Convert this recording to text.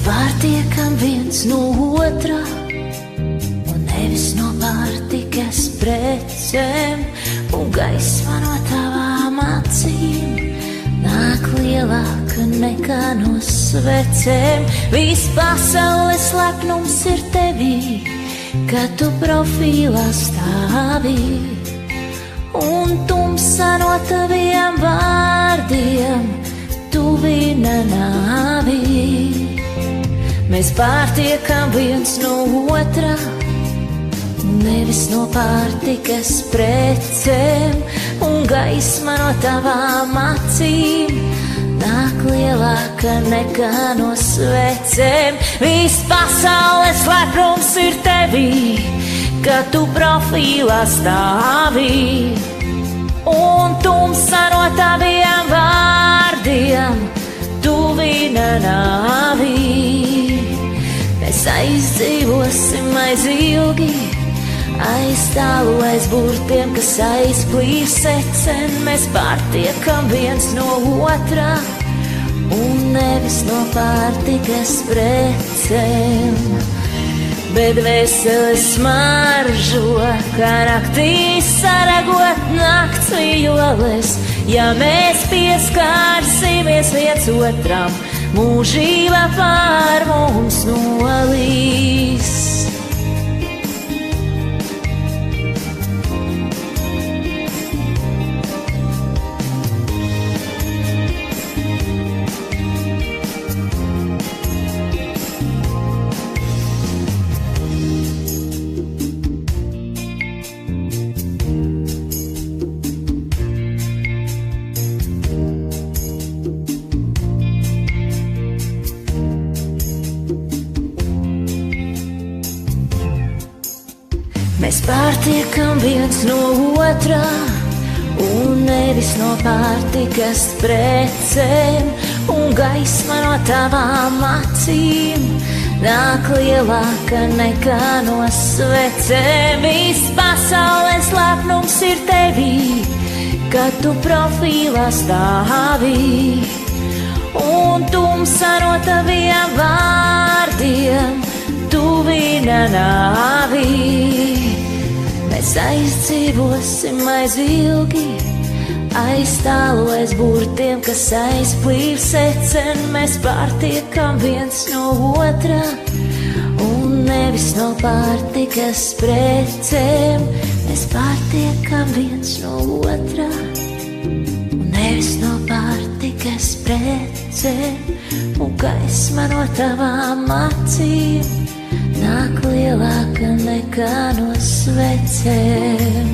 pārtiekam viens no otra, un nevis no pārtikas precēm, un gaisma no tavām acīm nāk lielāka nekā no svecēm. Viss pasaules lepnums ir tevī, kad tu profīlā stāvī, un tumsa no taviem vārdiem tuvina nāvī. Mēs pārtiekam viens no otra, nevis no pārtikas precēm, un gaisma no tavām acīm nāk lielāka nekā no svecēm. Viss pasaules lepnums ir tevī, kad tu profīlā stāvī, un tumsa no taviem vārdiem tuvina nāvī. Mēs aizdzīvosim aiz ilgi, aiz tālu, aiz burtiem, kas aizplīr secen. Mēs pārtiekam viens no otra, un nevis no pārtikas precēm. Bet veselis smaržo, kā naktī saragot nakts vijoles. Ja mēs pieskārsimies viens otram, mūžība pār mums nolīs. Mēs pārtiekam viens no otra, un nevis no pārtikas precēm, un gaisma no tavām acīm nāk lielāka nekā no svecēm. Viss pasaules lepnums ir tevī, kad tu profīlā stāvī, un tumsa no taviem vārdiem tuvina nāvī. Mēs aizdzīvosim aiz ilgi, aiz tālu, aiz burtiem, kas aizplīr secen. Mēs pārtiekam viens no otra, un nevis no pārtikas precēm. Mēs pārtiekam viens no otra, un nevis no pārtikas precēm, un gaisma no tavām acīm nāk lielāka nekā no svecēm.